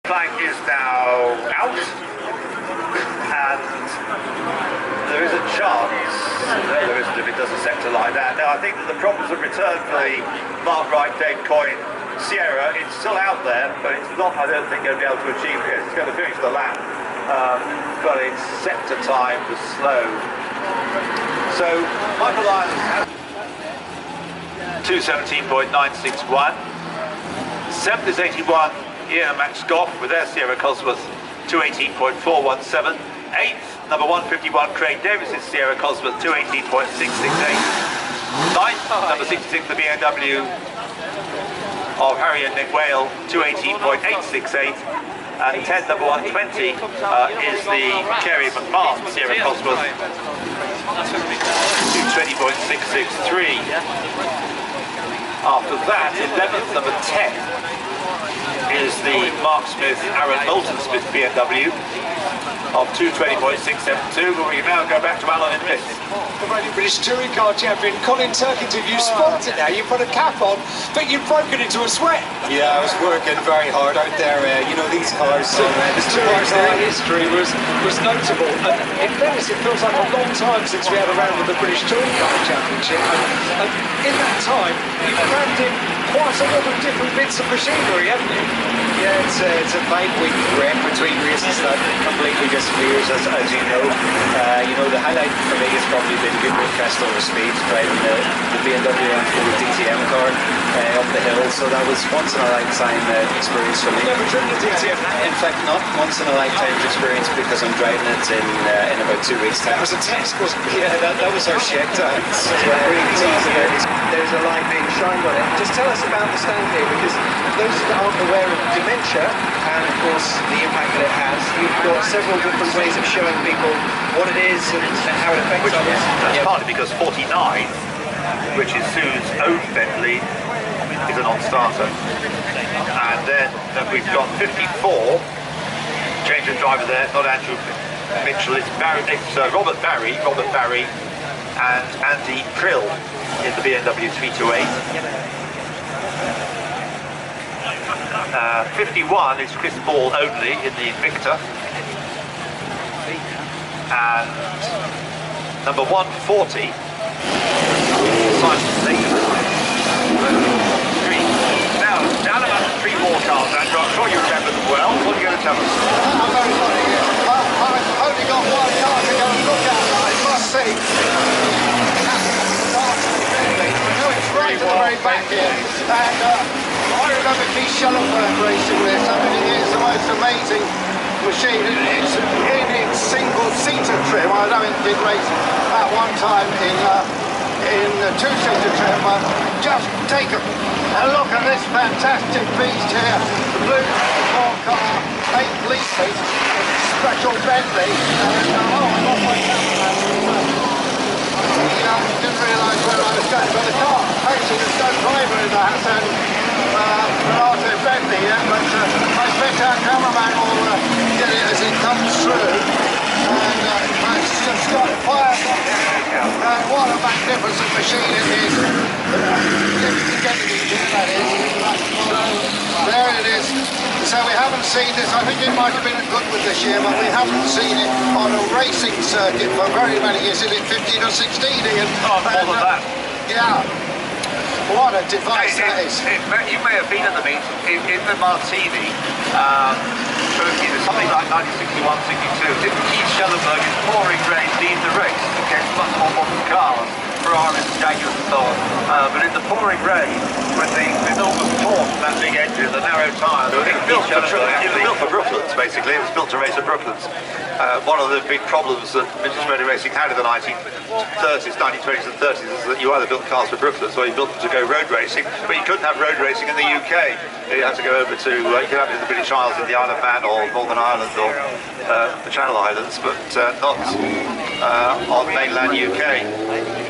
plank is now out, and there is a chance, there isn't if it does a sector like that. Now I think that the problems of return for the Mark Wright Dave Coyne Sierra, it's still out there, but it's not, I don't think, going to be able to achieve it. It's going to finish the lap, but its sector time was slow. So Michael Irons has 2:17.961. 7th is 81, Ian and Max Goff with their Sierra Cosworth 2:18.417. 8th, number 151, Craig Davis's Sierra Cosworth 2:18.668. 9th, number 66, the BMW of Harry and Nick Whale 2:18.868. And 10th, number 120, is the Kerry McMahon Sierra Cosworth 2:20.663. After that, 11th, number 10, is the Mark Smith, Aaron Moulton Smith BMW of 2:20.672, but we can now go back to Alan in this. The reigning British Touring Car Champion, Colin Turkington, you spotted it now, you put a cap on, but you've broken into a sweat. Yeah, I was working very hard out there, you know, these cars. The touring car history was notable, and in fairness, it feels like a long time since we had a round of the British Touring Car Championship, and in that time, you've crammed in quite a lot of different bits of machinery, haven't you? Yeah, it's a 5-week break between races that completely disappears, as you know. You know, the highlight for me has probably been good broadcast over speed, driving the BMW M4 DTM car up the hill, so that was once in a lifetime experience for me. Never driven a DTM? In fact, not once in a lifetime experience, because I'm driving it in about 2 weeks' time. That was a test, wasn't it? Yeah, that was our check time. There's a light being shined on it. Just tell us about the stand here, because those that aren't aware of dementia and of course the impact that it has, you've got several different ways of showing people what it is and how it affects others. That's partly because 49, which is Sue's own Bentley, is a non-starter. And then we've got 54, change of driver there, not Andrew Mitchell, it's Robert Barry and Andy Prill in the BMW 328. 51 is Chris Ball only in the Victor, and number 140 Simon Slater. Now, down about the 3 more cars, Andrew, I'm sure you remember them well. What are you going to tell us? I'm very sorry, I've only got one car to go and look at, I must say. It's right at the very back here, and I remember Keith Shellenberg racing this. I mean, it's the most amazing machine. It's in its single-seater trim. I know it did race at one time in a 2-seater trim, but just take a look at this fantastic beast here. The blue sport car, 8 litres, special Bentley. And, oh, I lost my camera. Didn't realise where I was going, but the car, actually there's no driver in the house, and Renato Bentley, yeah, but I expect our cameraman will get it as it comes through, and it's just got fired up, and what a magnificent machine it is. If you can get it in here, that is. There it is. So we haven't seen this, I think it might have been good with this year, but we haven't seen it on a racing circuit for very many years. Is it 15 or 16, Ian? Oh, more than that. Yeah. What a device that is. You may have been at the meet in the Martini, something like 1961-62. Didn't Keith Shellenberg in pouring rain lead the race against much more modern cars? Ferraris, Jaguars and so on. But in the pouring rain, with the enormous torque, that big engine, the narrow tyres, it was built for Brooklands, basically. It was built to race at Brooklands. One of the big problems that British motor racing had in the 1930s, 1920s and 30s is that you either built cars for Brooklands or you built them to go road racing, but you couldn't have road racing in the UK. You had to go over to, you could have it in the British Isles, in the Isle of Man or Northern Ireland or the Channel Islands, but not on mainland UK.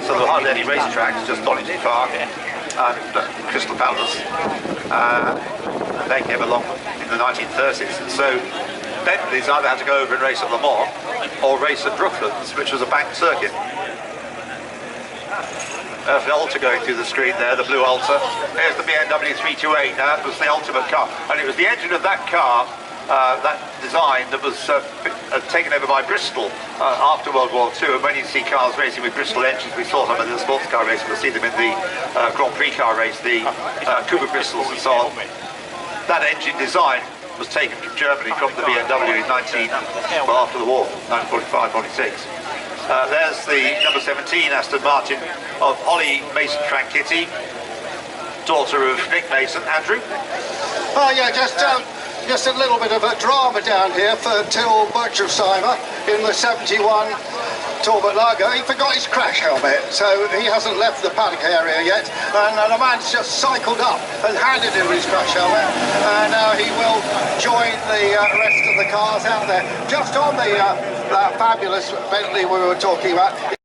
So there were hardly any racetracks, just Donington Park and Crystal Palace. They came along in the 1930s, and so Bentleys either had to go over and race at Le Mans or race at Brooklands, which was a banked circuit. There's the Alta going through the screen there, the blue Alta. There's the BMW 328, that was the ultimate car. And it was the engine of that car that design that was taken over by Bristol after World War II. And when you see cars racing with Bristol engines, we saw them in the sports car race, we'll see them in the Grand Prix car race, the Cooper Bristols and so on. That engine design was taken from Germany, from the BMW in after the war, 1945-46. There's the number 17 Aston Martin of Holly Mason Franchitti, daughter of Nick Mason. Andrew? Oh yeah, just a little bit of a drama down here for Till Butchersheimer in the 71 Talbot Lager. He forgot his crash helmet, so he hasn't left the paddock area yet, and the man's just cycled up and handed him his crash helmet, and now he will join the rest of the cars out there. Just on the that fabulous Bentley we were talking about.